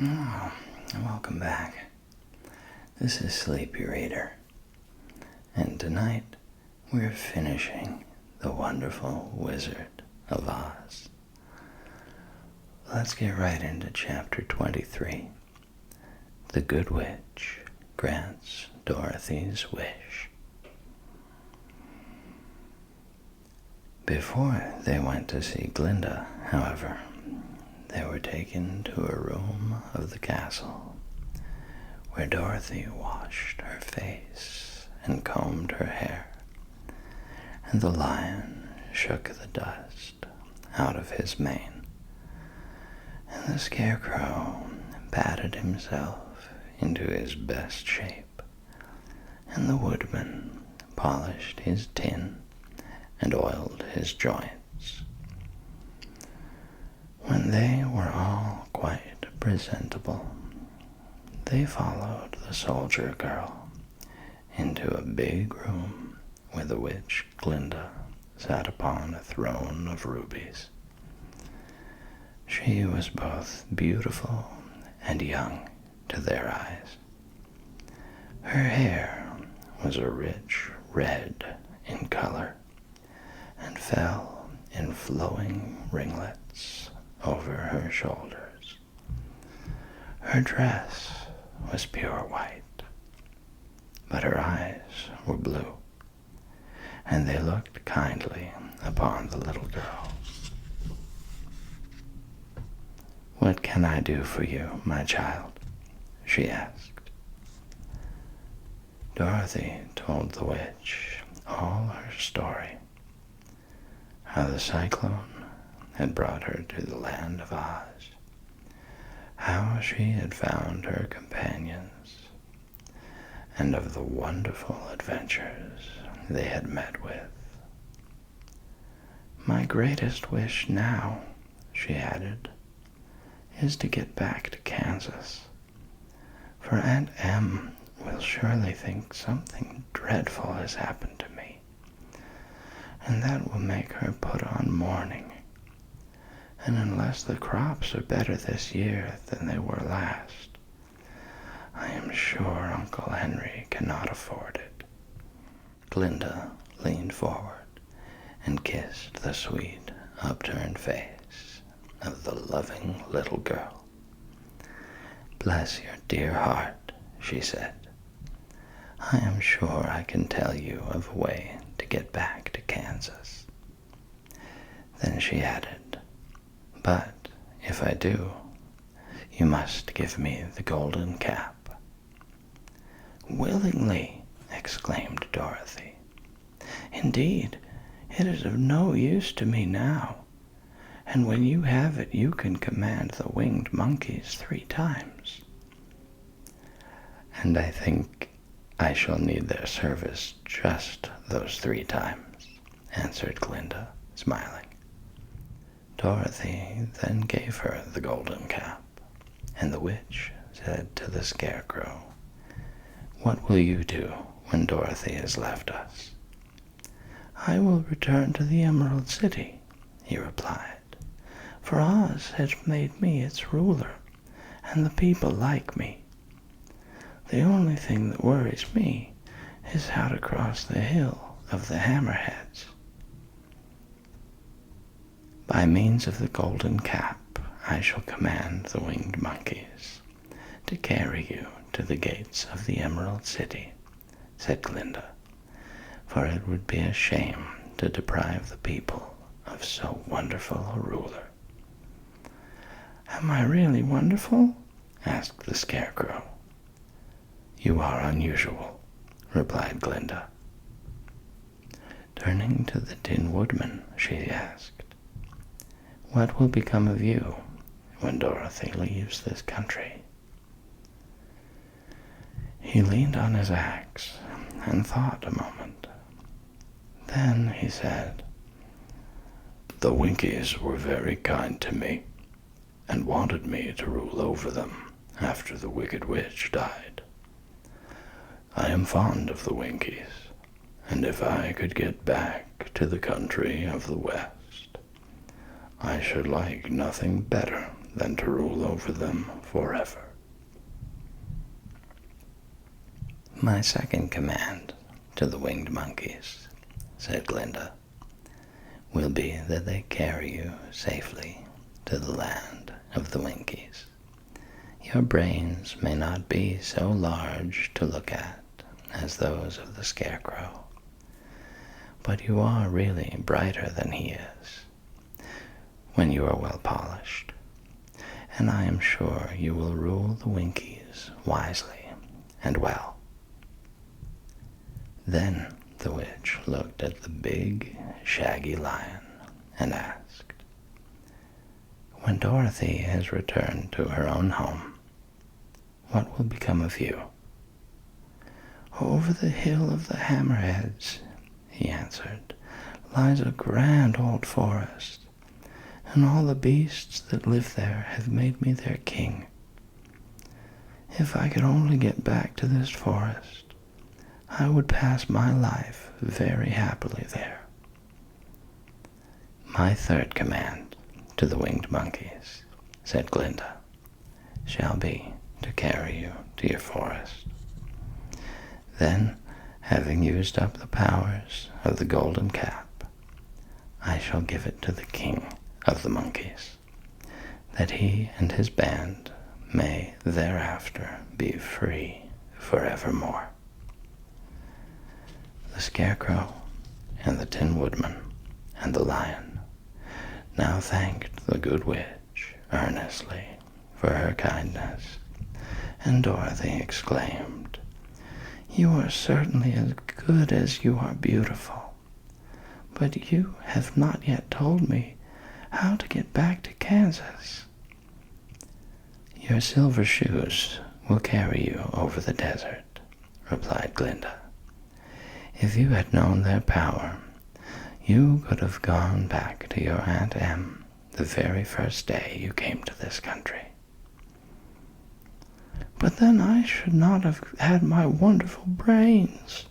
Oh, welcome back. This is Sleepy Reader, and tonight we're finishing The Wonderful Wizard of Oz. Let's get right into chapter 23. The Good Witch grants Dorothy's wish. Before they went to see Glinda, however, they were taken to a room of the castle where Dorothy washed her face and combed her hair, and the lion shook the dust out of his mane, and the scarecrow patted himself into his best shape, and the woodman polished his tin and oiled his joints. When they were all quite presentable, they followed the soldier girl into a big room where the witch Glinda sat upon a throne of rubies. She was both beautiful and young to their eyes. Her hair was a rich red in color and fell in flowing ringlets over her shoulders. Her dress was pure white, but her eyes were blue, and they looked kindly upon the little girl. "What can I do for you, my child?" she asked. Dorothy told the witch all her story, how the cyclone had brought her to the land of Oz, how she had found her companions, and of the wonderful adventures they had met with. "My greatest wish now," she added, "is to get back to Kansas, for Aunt Em will surely think something dreadful has happened to me, and that will make her put on mourning. And unless the crops are better this year than they were last, I am sure Uncle Henry cannot afford it." Glinda leaned forward and kissed the sweet, upturned face of the loving little girl. "Bless your dear heart," she said. "I am sure I can tell you of a way to get back to Kansas." Then she added, "But if I do, you must give me the golden cap." "Willingly," exclaimed Dorothy. "Indeed, it is of no use to me now, and when you have it you can command the winged monkeys 3 times. "And I think I shall need their service just those 3 times, answered Glinda, smiling. Dorothy then gave her the golden cap, and the witch said to the scarecrow, "What will you do when Dorothy has left us?" "I will return to the Emerald City," he replied, "for Oz has made me its ruler, and the people like me. The only thing that worries me is how to cross the hill of the Hammerheads. By means of the golden cap, I shall command the winged monkeys to carry you to the gates of the Emerald City," said Glinda, "for it would be a shame to deprive the people of so wonderful a ruler." "Am I really wonderful?" asked the scarecrow. "You are unusual," replied Glinda. Turning to the Tin Woodman, she asked, "What will become of you when Dorothy leaves this country?" He leaned on his axe and thought a moment. Then he said, "The Winkies were very kind to me and wanted me to rule over them after the Wicked Witch died. I am fond of the Winkies, and if I could get back to the country of the West, I should like nothing better than to rule over them forever. My second command to the winged monkeys, said Glinda, will be that they carry you safely to the land of the Winkies. Your brains may not be so large to look at as those of the Scarecrow, but you are really brighter than he is when you are well polished, and I am sure you will rule the Winkies wisely and well. Then the witch looked at the big, shaggy lion and asked, "When Dorothy has returned to her own home, what will become of you?" "Over the hill of the Hammerheads," he answered, "lies a grand old forest, and all the beasts that live there have made me their king. If I could only get back to this forest, I would pass my life very happily there." My third command to the winged monkeys, said Glinda, shall be to carry you to your forest. Then, having used up the powers of the golden cap, I shall give it to the king of the monkeys, that he and his band may thereafter be free forevermore. The Scarecrow and the Tin Woodman and the Lion now thanked the Good Witch earnestly for her kindness, and Dorothy exclaimed, "You are certainly as good as you are beautiful, but you have not yet told me how to get back to Kansas." "Your silver shoes will carry you over the desert," replied Glinda. "If you had known their power, you could have gone back to your Aunt Em the very first day you came to this country." "But then I should not have had my wonderful brains,"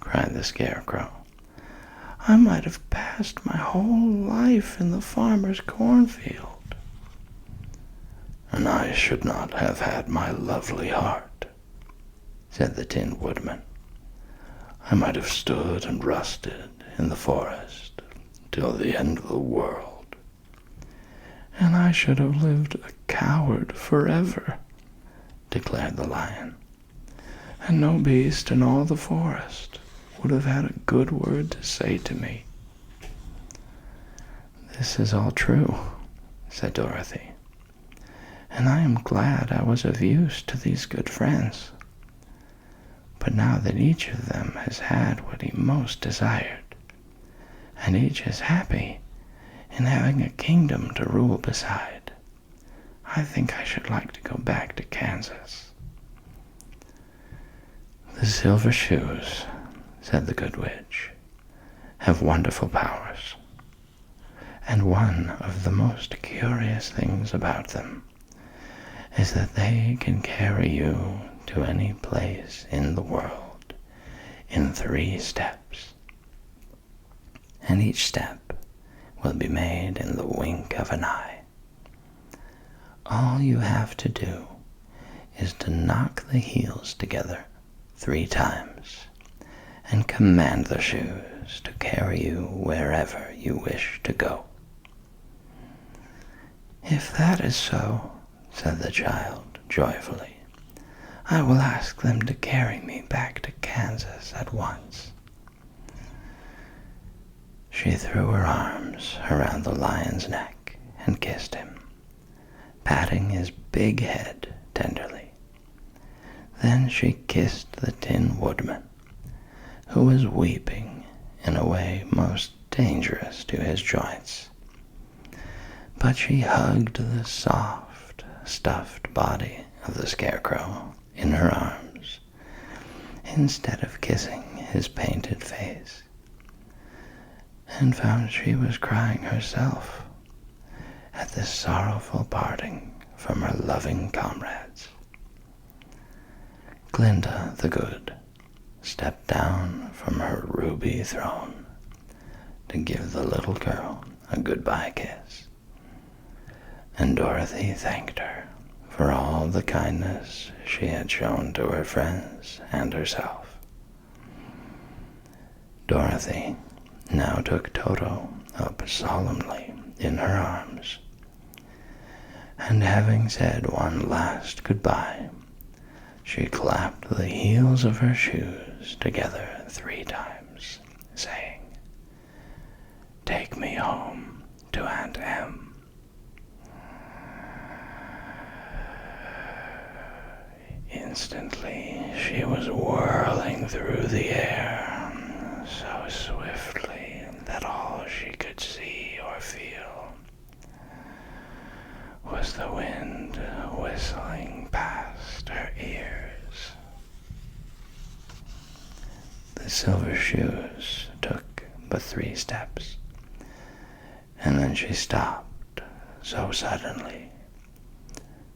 cried the Scarecrow. "I might have passed my whole life in the farmer's cornfield." "And I should not have had my lovely heart," said the Tin Woodman. "I might have stood and rusted in the forest till the end of the world." "And I should have lived a coward forever," declared the Lion, "and no beast in all the forest would have had a good word to say to me." "This is all true," said Dorothy, "and I am glad I was of use to these good friends. But now that each of them has had what he most desired, and each is happy in having a kingdom to rule beside, I think I should like to go back to Kansas." "The silver shoes," said the Good Witch, "have wonderful powers, and one of the most curious things about them is that they can carry you to any place in the world in 3 steps, and each step will be made in the wink of an eye. All you have to do is to knock the heels together 3 times and command the shoes to carry you wherever you wish to go." "If that is so," said the child joyfully, "I will ask them to carry me back to Kansas at once." She threw her arms around the lion's neck and kissed him, patting his big head tenderly. Then she kissed the Tin Woodman, who was weeping in a way most dangerous to his joints. But she hugged the soft, stuffed body of the Scarecrow in her arms, instead of kissing his painted face, and found she was crying herself at this sorrowful parting from her loving comrades. Glinda the Good stepped down from her ruby throne to give the little girl a goodbye kiss, and Dorothy thanked her for all the kindness she had shown to her friends and herself. Dorothy now took Toto up solemnly in her arms, and having said one last goodbye, she clapped the heels of her shoes together 3 times, saying, "Take me home to Aunt Em." Instantly, she was whirling through the air, so swiftly that all she could see or feel was the wind whistling past her ears. The silver shoes took but 3 steps, and then she stopped so suddenly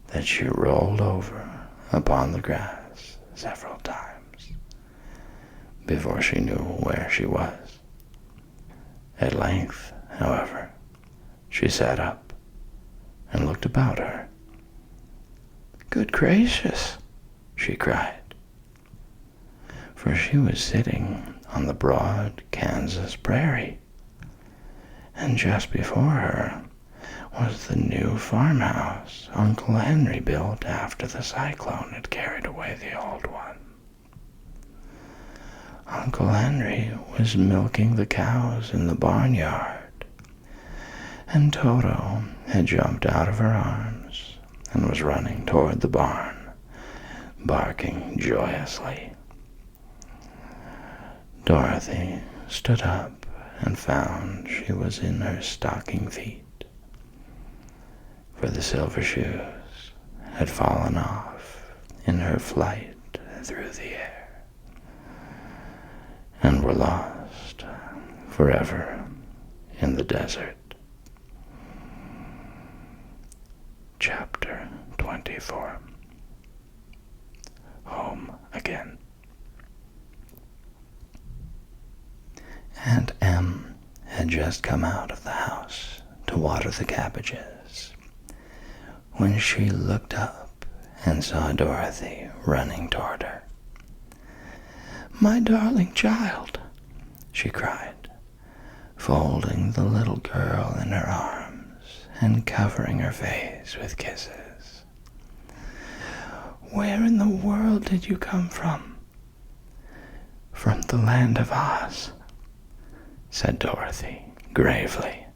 that she rolled over upon the grass several times before she knew where she was. At length, however, she sat up and looked about her. "Good gracious!" she cried, for she was sitting on the broad Kansas prairie, and just before her was the new farmhouse Uncle Henry built after the cyclone had carried away the old one. Uncle Henry was milking the cows in the barnyard, and Toto had jumped out of her arms and was running toward the barn, barking joyously. Dorothy stood up and found she was in her stocking feet, for the silver shoes had fallen off in her flight through the air and were lost forever in the desert. Chapter 24. Home Again. Aunt Em had just come out of the house to water the cabbages when she looked up and saw Dorothy running toward her. "My darling child," she cried, folding the little girl in her arms and covering her face with kisses. "Where in the world did you come from?" "From the land of Oz," said Dorothy gravely.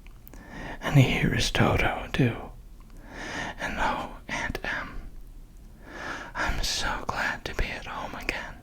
"And here is Toto, too. And oh, Aunt Em, I'm so glad to be at home again."